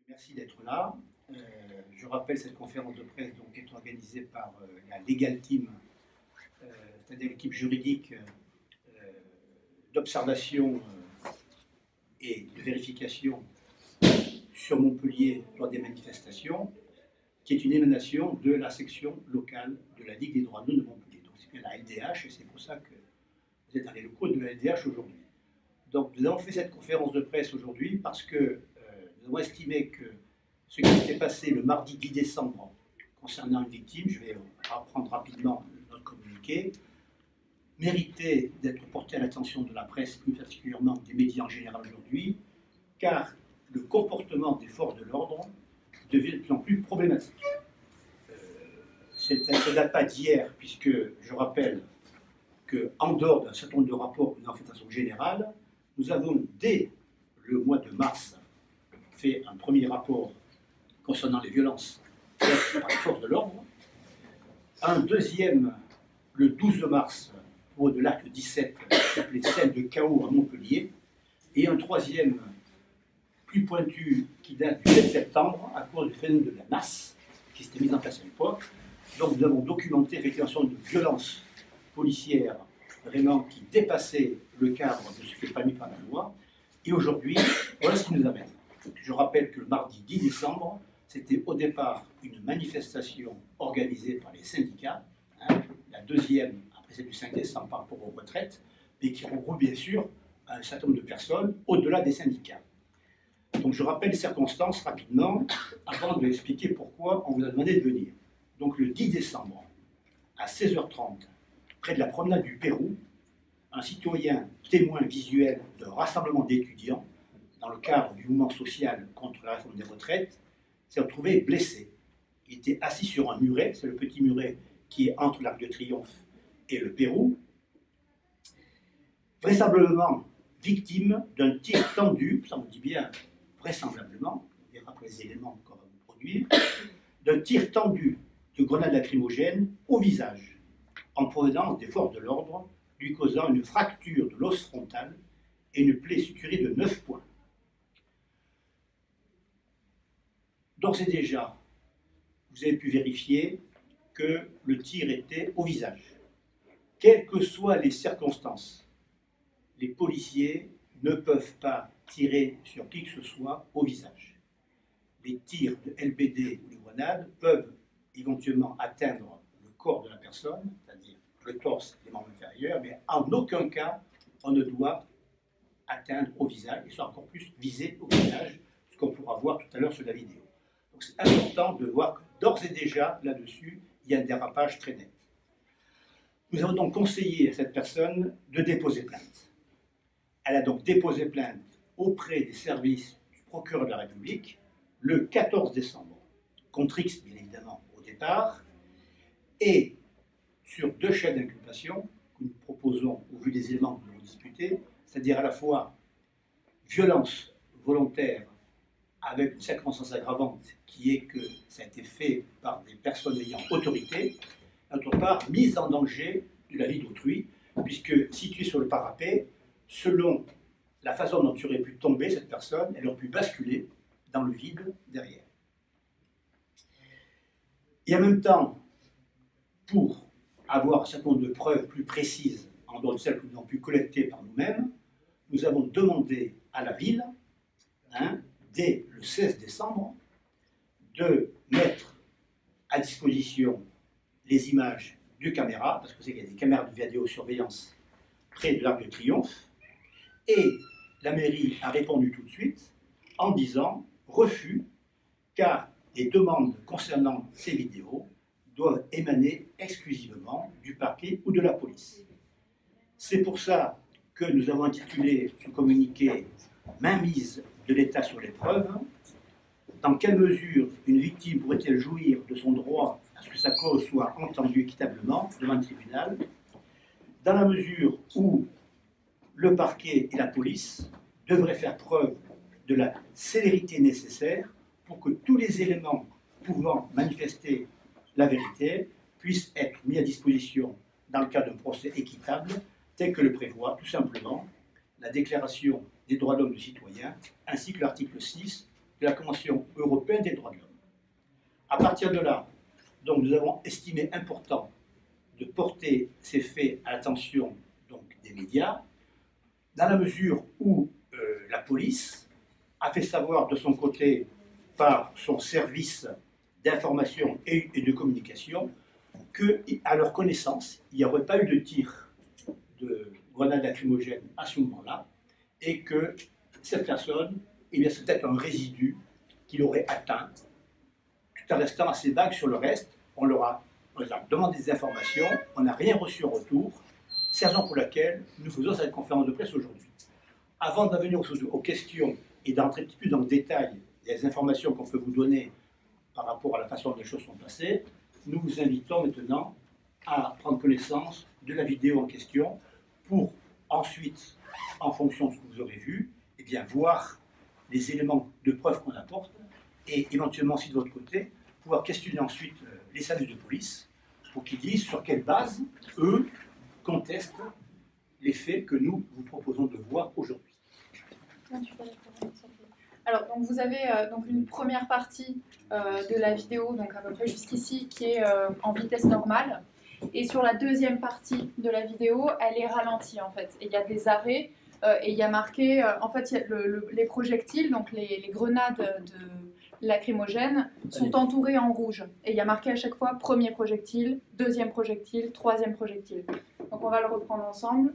Merci d'être là. Je rappelle cette conférence de presse donc, qui est organisée par la Legal Team, c'est-à-dire l'équipe juridique d'observation et de vérification sur Montpellier lors des manifestations, qui est une émanation de la section locale de la Ligue des droits de l'homme de Montpellier. Donc c'est bien la LDH et c'est pour ça que vous êtes dans les locaux de la LDH aujourd'hui. Donc nous avons fait cette conférence de presse aujourd'hui parce que nous avons estimé que ce qui s'était passé le mardi 10 décembre concernant une victime, je vais reprendre rapidement notre communiqué, méritait d'être porté à l'attention de la presse, plus particulièrement des médias en général aujourd'hui, car le comportement des forces de l'ordre devient de plus en plus problématique. Ça ne date pas d'hier, puisque je rappelle qu'en dehors d'un certain nombre de rapports que nous avons fait de façon générale, nous avons dès le mois de mars fait un premier rapport concernant les violences faites par les forces de l'ordre, un deuxième le 12 mars pour de l'acte 17 qui s'appelait Scène de chaos à Montpellier, et un troisième plus pointu qui date du 7 septembre à cause du phénomène de la NAS qui s'était mis en place à l'époque. Donc nous avons documenté effectivement une violence policière vraiment qui dépassait le cadre de ce qui est permis par la loi. Et aujourd'hui, voilà ce qui nous amène. Je rappelle que le mardi 10 décembre, c'était au départ une manifestation organisée par les syndicats, la deuxième après celle du 5 décembre par rapport aux retraites, mais qui regroupe bien sûr un certain nombre de personnes au-delà des syndicats. Donc je rappelle les circonstances rapidement avant de expliquer pourquoi on vous a demandé de venir. Donc le 10 décembre, à 16h30, près de la promenade du Pérou, un citoyen témoin visuel de rassemblement d'étudiants dans le cadre du mouvement social contre la réforme des retraites, s'est retrouvé blessé. Il était assis sur un muret, c'est le petit muret qui est entre l'Arc de Triomphe et le Pérou, vraisemblablement victime d'un tir tendu, ça vous dit bien vraisemblablement, on verra après les éléments qu'on va vous produire, d'un tir tendu de grenade lacrymogène au visage, en provenance des forces de l'ordre, lui causant une fracture de l'os frontal et une plaie suturée de 9 points. D'ores et déjà, vous avez pu vérifier que le tir était au visage. Quelles que soient les circonstances, les policiers ne peuvent pas tirer sur qui que ce soit au visage. Les tirs de LBD ou de grenades peuvent éventuellement atteindre le corps de la personne, c'est-à-dire le torse et les membres inférieurs, mais en aucun cas on ne doit atteindre au visage, et soit encore plus viser au visage, ce qu'on pourra voir tout à l'heure sur la vidéo. Donc c'est important de voir que d'ores et déjà, là-dessus, il y a un dérapage très net. Nous avons donc conseillé à cette personne de déposer plainte. Elle a donc déposé plainte auprès des services du procureur de la République le 14 décembre, contre X, bien évidemment, au départ, et sur 2 chefs d'inculpation que nous proposons au vu des éléments que nous avons discutés, c'est-à-dire à la fois violence volontaire avec une circonstance aggravante qui est que ça a été fait par des personnes ayant autorité, d'autre part mise en danger de la vie d'autrui, puisque située sur le parapet, selon la façon dont tu aurais pu tomber cette personne, elle aurait pu basculer dans le vide derrière. Et en même temps, pour avoir un certain nombre de preuves plus précises, en dehors de celles que nous avons pu collecter par nous-mêmes, nous avons demandé à la ville, dès le 16 décembre, de mettre à disposition les images de caméras, parce que c'est qu'il y a des caméras de vidéosurveillance près de l'Arc de Triomphe, et la mairie a répondu tout de suite en disant refus, car les demandes concernant ces vidéos doivent émaner exclusivement du parquet ou de la police. C'est pour ça que nous avons intitulé ce communiqué « Mainmise de l'État sur les preuves ». Dans quelle mesure une victime pourrait-elle jouir de son droit à ce que sa cause soit entendue équitablement devant le tribunal, dans la mesure où le parquet et la police devraient faire preuve de la célérité nécessaire pour que tous les éléments pouvant manifester la vérité puissent être mis à disposition dans le cadre d'un procès équitable, tel que le prévoit tout simplement la Déclaration des droits de l'homme du citoyen, ainsi que l'article 6 de la Convention européenne des droits de l'homme. À partir de là, donc, nous avons estimé important de porter ces faits à l'attention des médias, dans la mesure où la police a fait savoir de son côté, par son service d'information et de communication, qu'à leur connaissance, il n'y aurait pas eu de tir de grenades lacrymogènes à ce moment-là, et que cette personne, eh bien, c'est peut-être un résidu qui l'aurait atteint, tout en restant assez vague sur le reste. On leur a demandé des informations, on n'a rien reçu en retour. C'est la raison pour laquelle nous faisons cette conférence de presse aujourd'hui. Avant d'en venir aux questions et d'entrer un petit peu dans le détail des informations qu'on peut vous donner par rapport à la façon dont les choses sont passées, nous vous invitons maintenant à prendre connaissance de la vidéo en question pour ensuite, en fonction de ce que vous aurez vu, eh bien, voir les éléments de preuve qu'on apporte et éventuellement, si de votre côté, pouvoir questionner ensuite les services de police pour qu'ils disent sur quelle base, eux, contestent les faits que nous vous proposons de voir aujourd'hui. Alors, donc vous avez donc une première partie de la vidéo, donc à peu près jusqu'ici, qui est en vitesse normale. Et sur la deuxième partie de la vidéo, elle est ralentie en fait. Et il y a des arrêts et il y a marqué, en fait, il y a les projectiles, donc les grenades lacrymogènes sont entourées en rouge. Et il y a marqué à chaque fois premier projectile, deuxième projectile, troisième projectile. Donc on va le reprendre ensemble.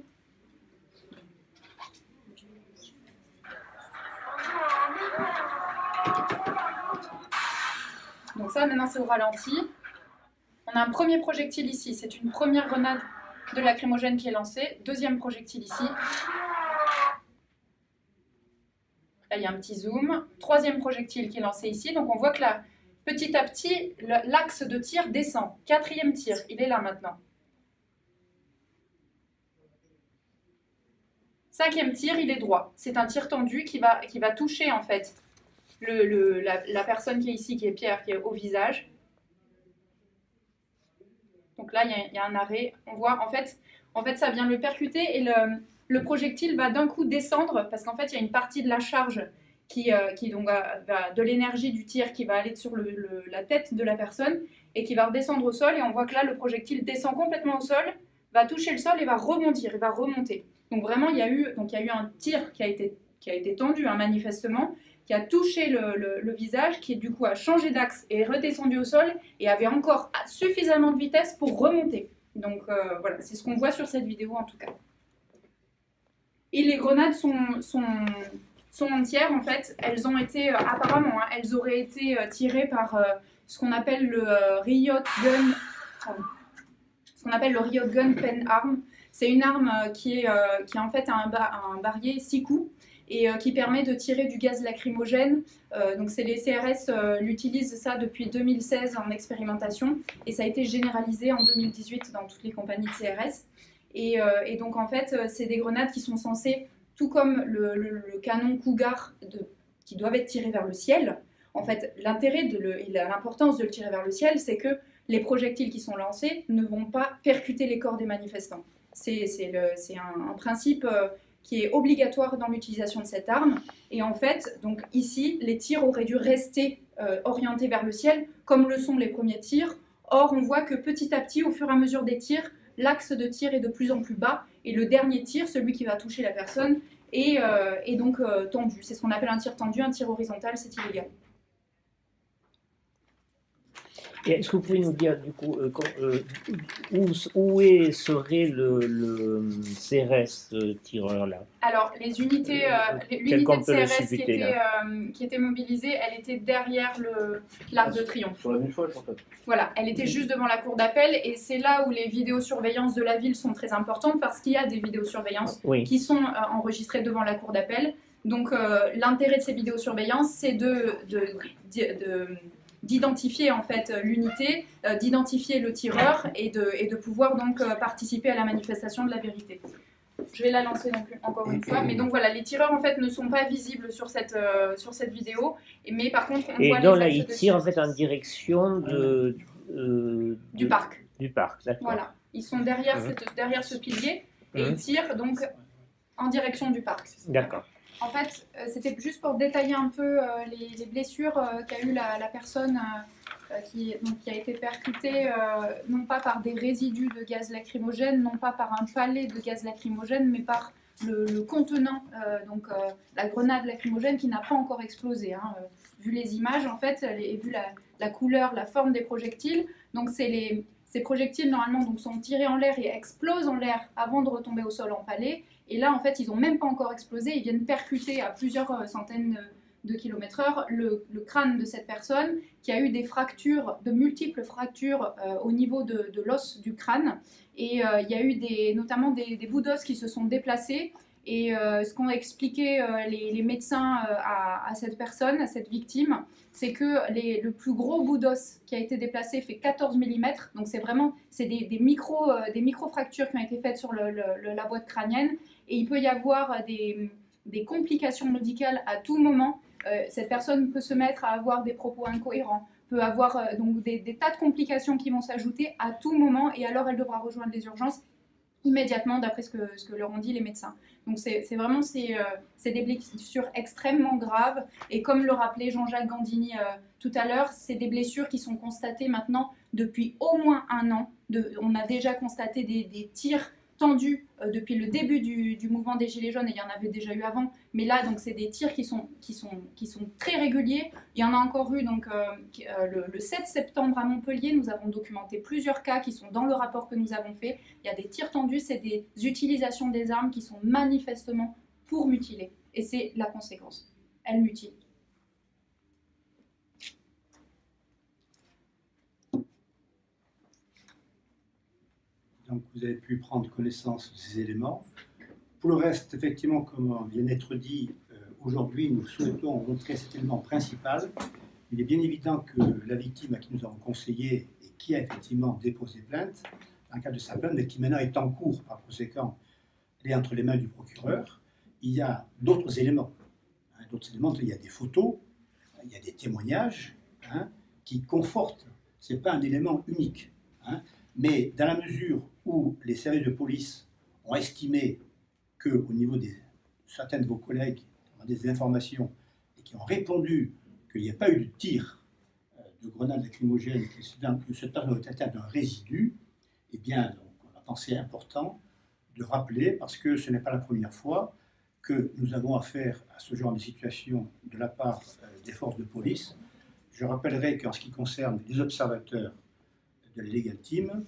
Donc ça, maintenant, c'est au ralenti. On a un premier projectile ici. C'est une première grenade de lacrymogène qui est lancée. Deuxième projectile ici. Là, il y a un petit zoom. Troisième projectile qui est lancé ici. Donc on voit que là, petit à petit, l'axe de tir descend. Quatrième tir, il est là maintenant. Cinquième tir, il est droit. C'est un tir tendu qui va toucher en fait la personne qui est ici, qui est Pierre, qui est au visage. Donc là, il y a un arrêt. On voit, en fait, ça vient le percuter et le projectile va d'un coup descendre parce qu'en fait, il y a une partie de la charge qui donc va de l'énergie du tir qui va aller sur la tête de la personne et qui va redescendre au sol. Et on voit que là, le projectile descend complètement au sol, va toucher le sol et va rebondir, et va remonter. Donc vraiment, il y a eu un tir qui a été tendu, hein, manifestement, qui a touché le visage, qui du coup a changé d'axe et est redescendu au sol et avait encore suffisamment de vitesse pour remonter. Donc voilà, c'est ce qu'on voit sur cette vidéo en tout cas. Et les grenades sont entières en fait. Elles ont été, apparemment, hein, elles auraient été tirées par ce qu'on appelle le Riot Gun Pen Arm. C'est une arme qui est en fait un barillet 6 coups et qui permet de tirer du gaz lacrymogène. Donc les CRS l'utilisent ça depuis 2016 en expérimentation et ça a été généralisé en 2018 dans toutes les compagnies de CRS. Et donc en fait, c'est des grenades qui sont censées, tout comme le canon Cougar, qui doivent être tirés vers le ciel. En fait, l'intérêt et l'importance de le tirer vers le ciel, c'est que les projectiles qui sont lancés ne vont pas percuter les corps des manifestants. C'est un principe qui est obligatoire dans l'utilisation de cette arme. Et en fait, donc ici, les tirs auraient dû rester orientés vers le ciel, comme le sont les premiers tirs. Or, on voit que petit à petit, au fur et à mesure des tirs, l'axe de tir est de plus en plus bas. Et le dernier tir, celui qui va toucher la personne, est donc tendu. C'est ce qu'on appelle un tir tendu, un tir horizontal, c'est illégal. Est-ce que vous pouvez nous dire, du coup, où serait le CRS tireur-là? Alors, l'unité de CRS qui était mobilisée, elle était derrière l'Arc de Triomphe. Sur la ville folle, en fait. Voilà, elle était juste devant la cour d'appel, et c'est là où les vidéosurveillances de la ville sont très importantes, parce qu'il y a des vidéosurveillances qui sont enregistrées devant la cour d'appel. Donc, l'intérêt de ces vidéosurveillances, c'est d'identifier en fait l'unité, d'identifier le tireur et de pouvoir donc participer à la manifestation de la vérité. Je vais la lancer donc encore une fois, mais donc voilà, les tireurs en fait ne sont pas visibles sur cette vidéo, mais par contre on voit les donc là ils tirent en fait en direction du parc. Du parc, d'accord. Voilà, ils sont derrière ce pilier et ils tirent donc en direction du parc. D'accord. En fait, c'était juste pour détailler un peu les blessures qu'a eu la personne qui a été percutée, non pas par des résidus de gaz lacrymogène, non pas par un palet de gaz lacrymogène, mais par le contenant, la grenade lacrymogène qui n'a pas encore explosé. Hein. Vu les images, en fait, et vu la couleur, la forme des projectiles, donc ces projectiles, normalement, donc, sont tirés en l'air et explosent en l'air avant de retomber au sol empalé. Et là, en fait, ils n'ont même pas encore explosé. Ils viennent percuter à plusieurs centaines de kilomètres/heure le crâne de cette personne qui a eu des fractures, de multiples fractures au niveau de l'os du crâne. Et il y a eu notamment des bouts d'os qui se sont déplacés. Et ce qu'ont expliqué les médecins à cette personne, à cette victime, c'est que le plus gros bout d'os qui a été déplacé fait 14 mm. Donc c'est des micro-fractures qui ont été faites sur la boîte crânienne. Et il peut y avoir des complications médicales à tout moment. Cette personne peut se mettre à avoir des propos incohérents, peut avoir donc des tas de complications qui vont s'ajouter à tout moment. Et alors elle devra rejoindre les urgences immédiatement, d'après ce que leur ont dit les médecins. Donc c'est des blessures extrêmement graves, et comme le rappelait Jean-Jacques Gandini tout à l'heure, c'est des blessures qui sont constatées maintenant depuis au moins 1 an. On a déjà constaté des tirs tendus depuis le début du mouvement des Gilets jaunes, et il y en avait déjà eu avant, mais là donc c'est des tirs qui sont très réguliers. Il y en a encore eu donc, le 7 septembre à Montpellier. Nous avons documenté plusieurs cas qui sont dans le rapport que nous avons fait. Il y a des tirs tendus, c'est des utilisations des armes qui sont manifestement pour mutiler, et c'est la conséquence, elles mutilent. Donc vous avez pu prendre connaissance de ces éléments. Pour le reste, effectivement, comme vient d'être dit, aujourd'hui nous souhaitons montrer cet élément principal. Il est bien évident que la victime à qui nous avons conseillé et qui a effectivement déposé plainte, dans le cadre de sa plainte, mais qui maintenant est en cours, par conséquent, elle est entre les mains du procureur, il y a d'autres éléments. Il y a des photos, il y a des témoignages qui confortent. Ce n'est pas un élément unique. Mais dans la mesure où les services de police ont estimé qu'au niveau de certains de vos collègues qui ont des informations et qui ont répondu qu'il n'y a pas eu de tir de grenade lacrymogène, que cette personne est atteinte d'un résidu, eh bien, donc, on a pensé important de rappeler, parce que ce n'est pas la première fois que nous avons affaire à ce genre de situation de la part des forces de police. Je rappellerai qu'en ce qui concerne les observateurs de la Legal Team,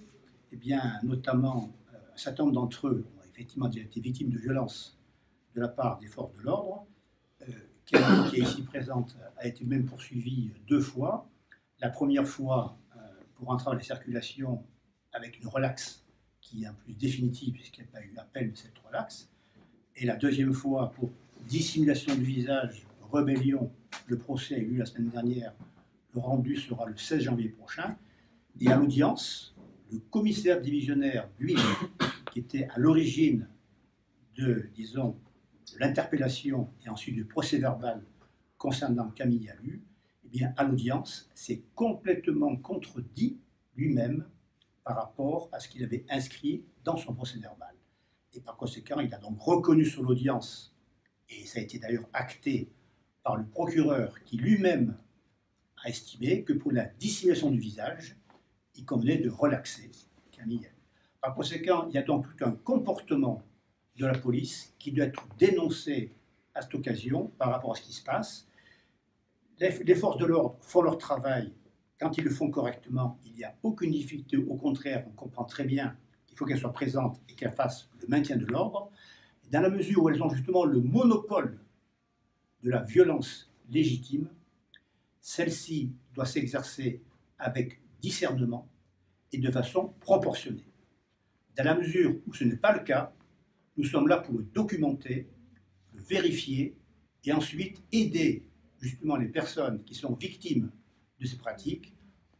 eh bien, notamment un certain nombre d'entre eux ont effectivement déjà été victimes de violences de la part des forces de l'ordre. Qui est ici présente a été même poursuivie 2 fois. La première fois pour entrave à la circulation avec une relaxe qui est en plus définitive puisqu'il n'y a pas eu appel de cette relaxe. Et la deuxième fois pour dissimulation du visage, rébellion. Le procès a eu lieu la semaine dernière. Le rendu sera le 16 janvier prochain. Et à l'audience, le commissaire divisionnaire Buis, qui était à l'origine de l'interpellation et ensuite du procès-verbal concernant Camille Allu, eh bien, à l'audience, s'est complètement contredit lui-même par rapport à ce qu'il avait inscrit dans son procès-verbal. Et par conséquent, il a donc reconnu sur l'audience, et ça a été d'ailleurs acté par le procureur qui lui-même a estimé que pour la dissimulation du visage, il convenait de relaxer Camille. Par conséquent, il y a donc tout un comportement de la police qui doit être dénoncé à cette occasion par rapport à ce qui se passe. Les forces de l'ordre font leur travail. Quand ils le font correctement, il n'y a aucune difficulté. Au contraire, on comprend très bien qu'il faut qu'elles soient présentes et qu'elles fassent le maintien de l'ordre. Dans la mesure où elles ont justement le monopole de la violence légitime, celle-ci doit s'exercer avec discernement et de façon proportionnée. Dans la mesure où ce n'est pas le cas, nous sommes là pour le documenter, le vérifier et ensuite aider justement les personnes qui sont victimes de ces pratiques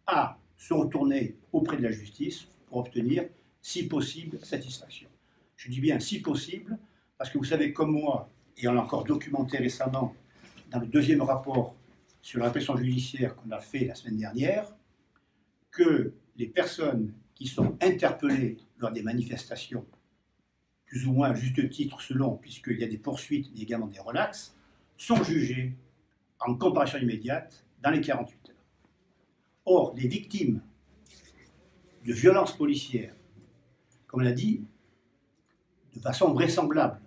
à se retourner auprès de la justice pour obtenir, si possible, satisfaction. Je dis bien si possible, parce que vous savez comme moi, et on l'a encore documenté récemment dans le 2e rapport sur la répression judiciaire qu'on a fait la semaine dernière, que les personnes qui sont interpellées lors des manifestations plus ou moins à juste titre selon, puisqu'il y a des poursuites mais également des relax, sont jugés en comparution immédiate dans les 48 heures. Or, les victimes de violences policières, comme on l'a dit, de façon vraisemblable,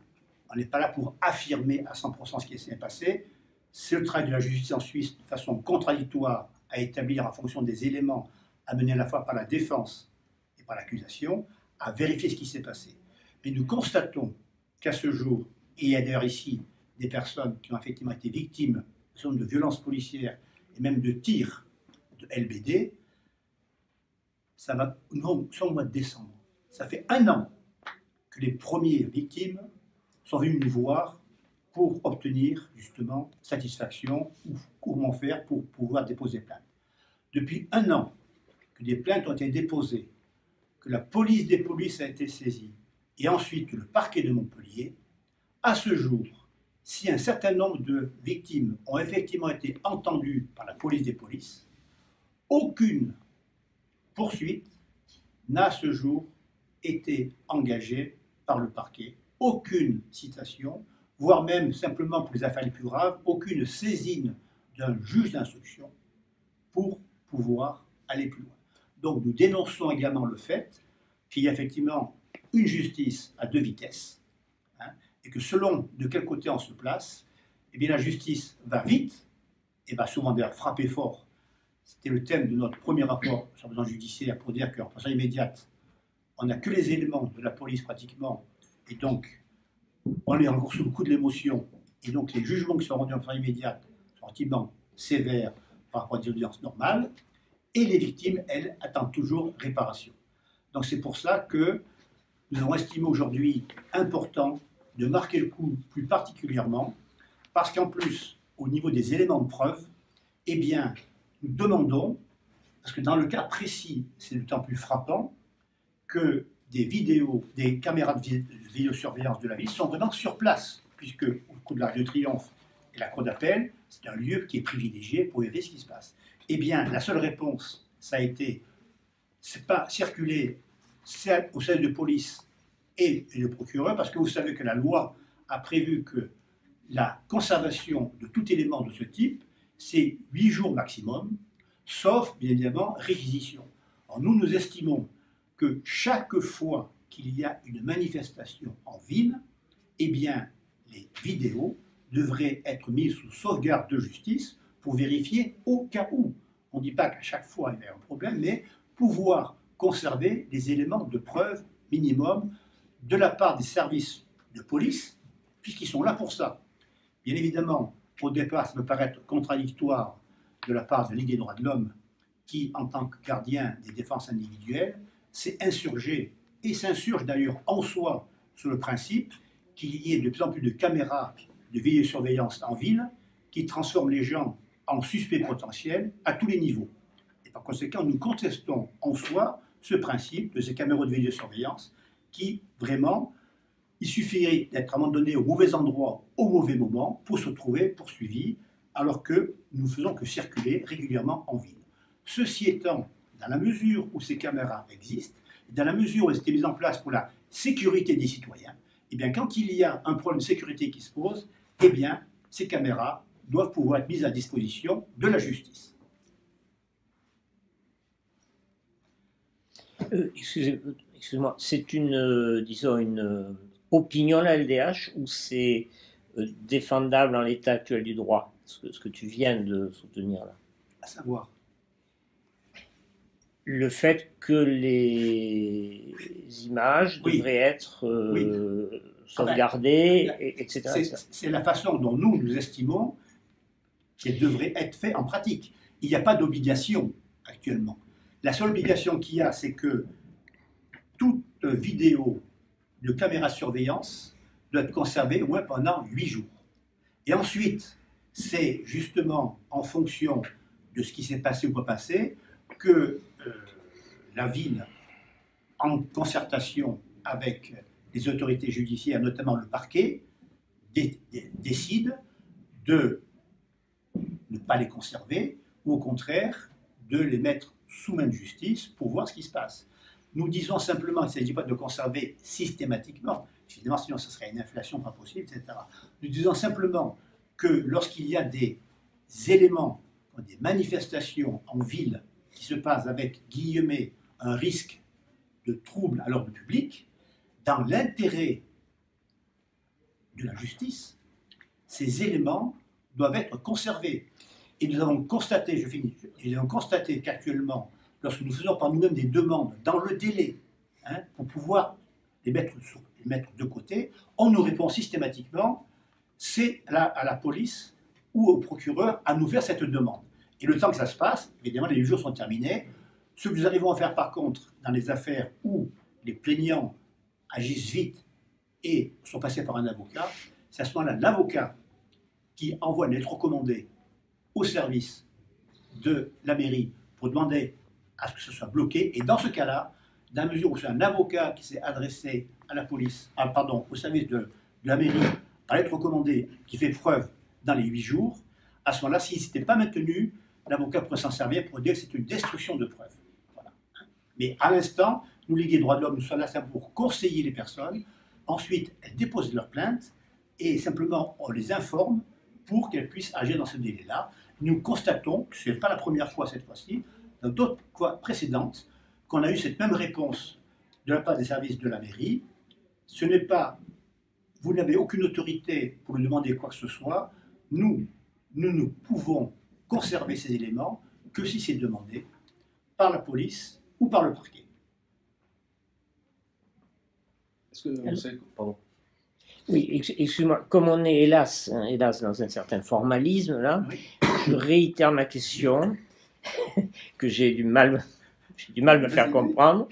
on n'est pas là pour affirmer à 100% ce qui s'est passé, c'est le travail de la justice en Suisse de façon contradictoire à établir en fonction des éléments amenés à la fois par la défense et par l'accusation, à vérifier ce qui s'est passé. Mais nous constatons qu'à ce jour, et il y a d'ailleurs ici des personnes qui ont effectivement été victimes de violences policières et même de tirs de LBD, ça va, nous sommes au mois de décembre. Ça fait 1 an que les premières victimes sont venues nous voir pour obtenir justement satisfaction ou comment faire pour pouvoir déposer plainte. Depuis 1 an que des plaintes ont été déposées, que la police des polices a été saisie, et ensuite le parquet de Montpellier, à ce jour, si un certain nombre de victimes ont effectivement été entendues par la police des polices, aucune poursuite n'a à ce jour été engagée par le parquet, aucune citation, voire même simplement pour les affaires les plus graves, aucune saisine d'un juge d'instruction pour pouvoir aller plus loin. Donc nous dénonçons également le fait qu'il y a effectivement une justice à 2 vitesses, et que selon de quel côté on se place, eh bien la justice va vite, et va souvent d'ailleurs frapper fort. C'était le thème de notre premier rapport sur la violence judiciaire pour dire qu'en procédure immédiate, on n'a que les éléments de la police pratiquement, et donc on est encore sous le coup de l'émotion, et donc les jugements qui sont rendus en procédure immédiate sont relativement sévères par rapport à des audiences normales, et les victimes, elles, attendent toujours réparation. Donc c'est pour ça que nous avons estimé aujourd'hui important de marquer le coup plus particulièrement, parce qu'en plus, au niveau des éléments de preuve, eh bien, nous demandons, parce que dans le cas précis, c'est d'autant plus frappant, que des vidéos, des caméras de vidéosurveillance de la ville sont vraiment sur place, puisque au cours de l'Arc de Triomphe et la Cour d'appel, c'est un lieu qui est privilégié pour vérifier ce qui se passe. Eh bien, la seule réponse, ça a été, c'est pas circuler au service de police et le procureur, parce que vous savez que la loi a prévu que la conservation de tout élément de ce type, c'est 8 jours maximum, sauf, bien évidemment, réquisition. Alors, nous estimons que chaque fois qu'il y a une manifestation en ville, eh bien, les vidéos devraient être mises sous sauvegarde de justice pour vérifier au cas où. On ne dit pas qu'à chaque fois il y a un problème, mais pouvoir conserver des éléments de preuve minimum de la part des services de police, puisqu'ils sont là pour ça. Bien évidemment, au départ, ça peut paraître contradictoire de la part de la Ligue des droits de l'homme, qui, en tant que gardien des défenses individuelles, s'est insurgé, et s'insurge d'ailleurs en soi sur le principe qu'il y ait de plus en plus de caméras de vidéosurveillance en ville qui transforment les gens en suspects potentiels à tous les niveaux. Et par conséquent, nous contestons en soi ce principe de ces caméras de vidéosurveillance qui, vraiment, il suffirait d'être à un moment donné au mauvais endroit, au mauvais moment, pour se trouver poursuivi, alors que nous ne faisons que circuler régulièrement en ville. Ceci étant, dans la mesure où ces caméras existent, dans la mesure où elles étaient mises en place pour la sécurité des citoyens, eh bien, quand il y a un problème de sécurité qui se pose, eh bien, ces caméras doivent pouvoir être mises à disposition de la justice. Excusez-moi, c'est une, disons, une opinion, la LDH, ou c'est défendable en l'état actuel du droit, ce que tu viens de soutenir là? À savoir le fait que les images devraient être sauvegardées, etc. C'est la façon dont nous estimons qu'elles devraient être faites en pratique. Il n'y a pas d'obligation actuellement. La seule obligation qu'il y a, c'est que toute vidéo de caméra surveillance doit être conservée au moins pendant 8 jours. Et ensuite, c'est justement en fonction de ce qui s'est passé ou pas passé que la ville, en concertation avec les autorités judiciaires, notamment le parquet, décide de ne pas les conserver ou au contraire de les mettre sous main de justice pour voir ce qui se passe. Nous disons simplement qu'il ne s'agit pas de conserver systématiquement, Évidemment, sinon, ce serait une inflation pas possible, etc. Nous disons simplement que lorsqu'il y a des éléments, des manifestations en ville qui se passent avec, guillemets, un risque de trouble à l'ordre public, dans l'intérêt de la justice, ces éléments doivent être conservés. Et nous avons constaté, je finis, nous avons constaté qu'actuellement, lorsque nous faisons par nous-mêmes des demandes dans le délai, pour pouvoir les mettre de côté, on nous répond systématiquement, c'est à la police ou au procureur à nous faire cette demande. Et le temps que ça se passe, évidemment, les 8 jours sont terminés. Ce que nous arrivons à faire par contre dans les affaires où les plaignants agissent vite et sont passés par un avocat, c'est à ce moment-là l'avocat qui envoie une lettre recommandée au service de la mairie pour demander à ce que ce soit bloqué. Et dans ce cas-là, dans la mesure où c'est un avocat qui s'est adressé à la police, au service de la mairie, par lettre recommandée qui fait preuve dans les 8 jours, à ce moment-là, s'il ne s'était pas maintenu, l'avocat pourrait s'en servir pour dire que c'est une destruction de preuves. Voilà. Mais à l'instant, nous, Ligue des droits de l'homme, nous sommes là pour conseiller les personnes. Ensuite, elles déposent leur plainte et simplement on les informe pour qu'elles puissent agir dans ce délai-là. Nous constatons, que ce n'est pas la première fois cette fois-ci, dans d'autres fois précédentes, qu'on a eu cette même réponse de la part des services de la mairie. Ce n'est pas, vous n'avez aucune autorité pour nous demander quoi que ce soit, nous ne pouvons conserver ces éléments que si c'est demandé par la police ou par le parquet. Est-ce que vous savez, pardon. Oui, excuse-moi, comme on est hélas dans un certain formalisme, là, oui. Je réitère ma question, que j'ai du mal à me faire comprendre.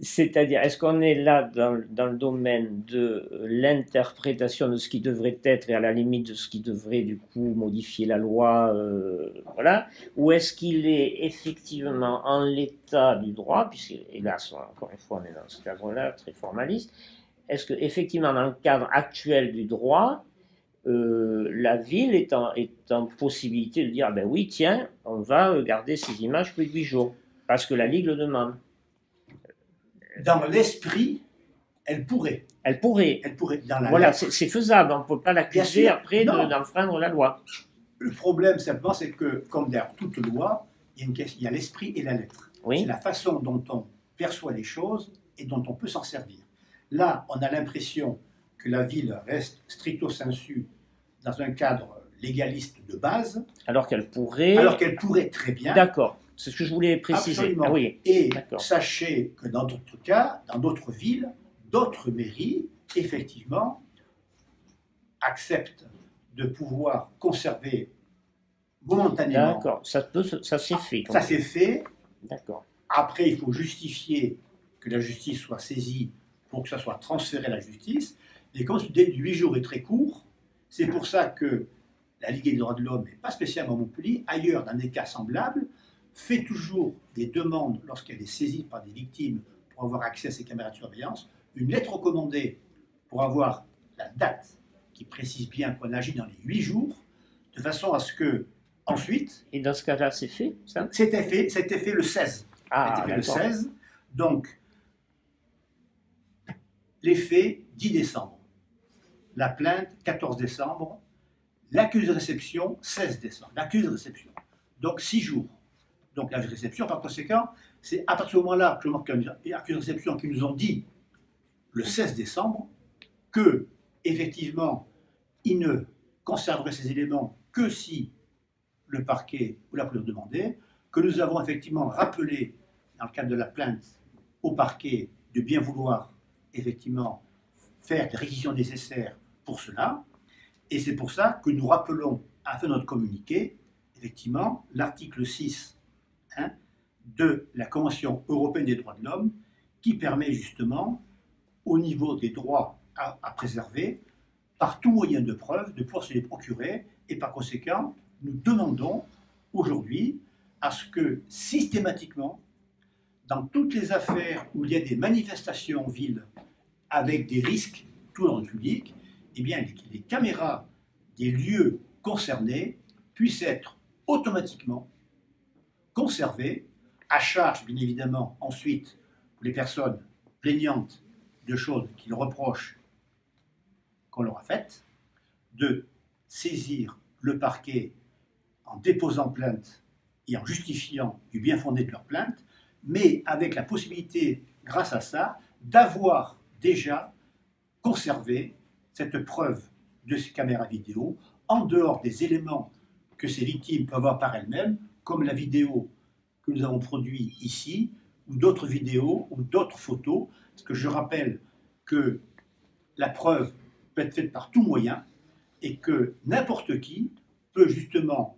C'est-à-dire, est-ce qu'on est là dans le domaine de l'interprétation de ce qui devrait être et à la limite de ce qui devrait du coup modifier la loi, voilà, ou est-ce qu'il est effectivement en l'état du droit, puisque hélas, encore une fois, on est dans ce cadre-là très formaliste, est-ce que effectivement dans le cadre actuel du droit, la ville est en possibilité de dire, ah ben oui, tiens, on va garder ces images plus de 8 jours, parce que la Ligue le demande. Dans l'esprit, elle pourrait. Elle pourrait. Dans la voilà, lettre. C'est faisable. On ne peut pas l'accuser après d'enfreindre la loi. Le problème, simplement, c'est que, comme derrière toute loi, il y a l'esprit et la lettre. Oui. C'est la façon dont on perçoit les choses et dont on peut s'en servir. Là, on a l'impression que la ville reste stricto sensu dans un cadre légaliste de base. Alors qu'elle pourrait. Très bien. D'accord. C'est ce que je voulais préciser. Absolument. Ah oui. Et sachez que dans d'autres cas, dans d'autres villes, d'autres mairies, effectivement, acceptent de pouvoir conserver momentanément. D'accord, ça s'est fait. Ça s'est fait. D'accord. Après, il faut justifier que la justice soit saisie pour que ça soit transféré à la justice. Et comme ce délai de 8 jours est très court, c'est pour ça que la Ligue des droits de l'homme, et pas spécialement à Montpellier, ailleurs, dans des cas semblables, fait toujours des demandes lorsqu'elle est saisie par des victimes pour avoir accès à ces caméras de surveillance, une lettre recommandée pour avoir la date qui précise bien qu'on agit dans les 8 jours, de façon à ce que, ensuite... Et dans ce cas-là, c'est fait, ça ? C'était fait le 16. Ah, le 16. Donc, les faits, 10 décembre. La plainte, 14 décembre. L'accusé de réception, 16 décembre. L'accusé de réception. Donc, 6 jours. Donc, la réception, par conséquent, c'est à partir de ce moment-là que l'accusé de réception qui nous ont dit, le 16 décembre, que, effectivement, ils ne conserveraient ces éléments que si le parquet ou la police demandait, que nous avons effectivement rappelé, dans le cadre de la plainte, au parquet de bien vouloir, effectivement, faire les réquisitions nécessaires pour cela. Et c'est pour ça que nous rappelons, à la fin de notre communiqué, effectivement, l'article 6 de la Convention européenne des droits de l'homme, qui permet justement, au niveau des droits à préserver, par tout moyen de preuve, de pouvoir se les procurer. Et par conséquent, nous demandons aujourd'hui à ce que, systématiquement, dans toutes les affaires où il y a des manifestations en ville avec des risques tout dans le public, eh bien, les caméras des lieux concernés puissent être automatiquement conservées, à charge, bien évidemment, ensuite, pour les personnes plaignantes de choses qu'ils reprochent qu'on leur a faites, de saisir le parquet en déposant plainte et en justifiant du bien fondé de leur plainte, mais avec la possibilité, grâce à ça, d'avoir déjà conservé cette preuve de ces caméras vidéo en dehors des éléments que ces victimes peuvent avoir par elles-mêmes, comme la vidéo que nous avons produite ici, ou d'autres vidéos, ou d'autres photos, parce que je rappelle que la preuve peut être faite par tout moyen, et que n'importe qui peut justement,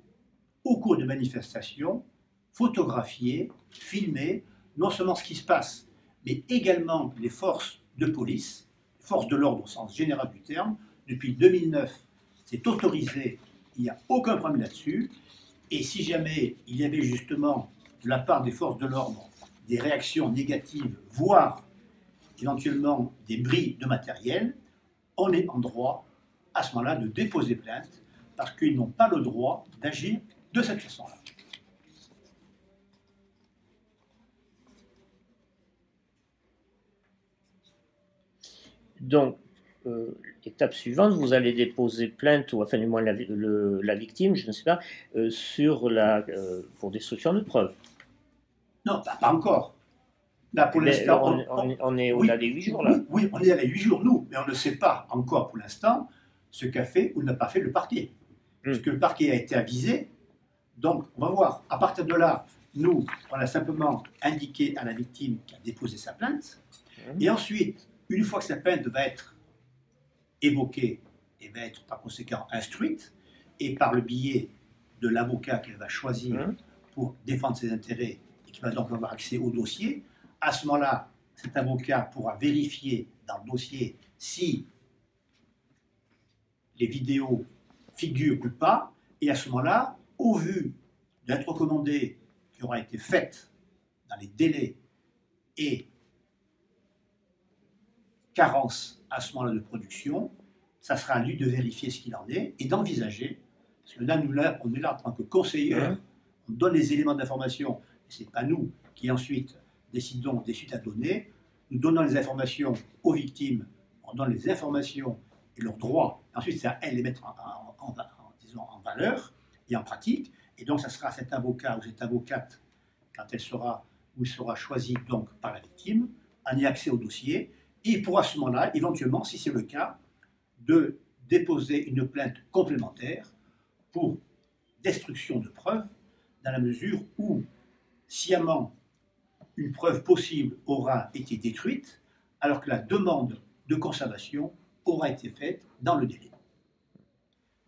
au cours de manifestations, photographier, filmer, non seulement ce qui se passe, mais également les forces de police, forces de l'ordre au sens général du terme. Depuis 2009, c'est autorisé, il n'y a aucun problème là-dessus. Et si jamais il y avait justement, de la part des forces de l'ordre, des réactions négatives, voire éventuellement des bris de matériel, on est en droit, à ce moment-là, de déposer plainte, parce qu'ils n'ont pas le droit d'agir de cette façon-là. Donc, étape suivante, vous allez déposer plainte, ou enfin du moins la victime, je ne sais pas, pour destruction de preuves. Non, pas encore. Là, pour l'instant, on est au-delà des 8 jours, là. Oui, on est à les 8 jours, nous, mais on ne sait pas encore pour l'instant ce qu'a fait ou n'a pas fait le parquet. Parce que le parquet a été avisé, donc on va voir. À partir de là, nous, on a simplement indiqué à la victime qui a déposé sa plainte, et ensuite, une fois que sa plainte va être évoquée et va être par conséquent instruite, et par le biais de l'avocat qu'elle va choisir pour défendre ses intérêts et qui va donc avoir accès au dossier, à ce moment-là, cet avocat pourra vérifier dans le dossier si les vidéos figurent ou pas, et à ce moment-là, au vu de l'aide recommandée qui aura été faite dans les délais et carence à ce moment-là de production, ça sera à lui de vérifier ce qu'il en est et d'envisager, parce que là, on est là en tant que conseiller, on donne les éléments d'information, et ce n'est pas nous qui ensuite décidons des suites à donner, nous donnons les informations aux victimes, on donne les informations et leurs droits, ensuite c'est à elles de les mettre en valeur et en pratique, et donc ça sera cet avocat ou cette avocate, quand elle sera ou sera choisie donc par la victime, en y accès au dossier, et pour à ce moment-là, éventuellement, si c'est le cas, de déposer une plainte complémentaire pour destruction de preuves, dans la mesure où, sciemment, une preuve possible aura été détruite, alors que la demande de conservation aura été faite dans le délai.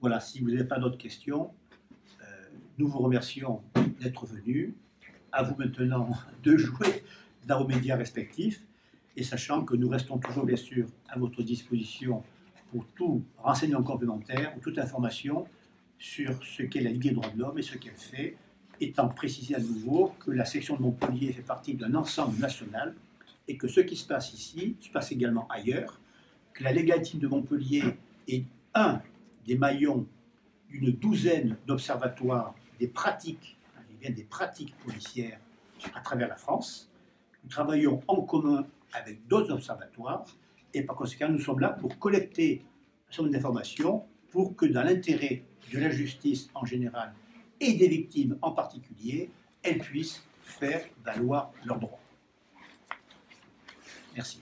Voilà, si vous n'avez pas d'autres questions, nous vous remercions d'être venus. À vous maintenant de jouer dans vos médias respectifs, et sachant que nous restons toujours bien sûr à votre disposition pour tout renseignement complémentaire ou toute information sur ce qu'est la Ligue des droits de l'homme et ce qu'elle fait, étant précisé à nouveau que la section de Montpellier fait partie d'un ensemble national et que ce qui se passe ici se passe également ailleurs, que la légalité de Montpellier est un des maillons d'une douzaine d'observatoires des pratiques, des pratiques policières à travers la France. Nous travaillons en commun avec d'autres observatoires et par conséquent nous sommes là pour collecter un certain nombre d'informations pour que dans l'intérêt de la justice en général et des victimes en particulier, elles puissent faire valoir leurs droits. Merci.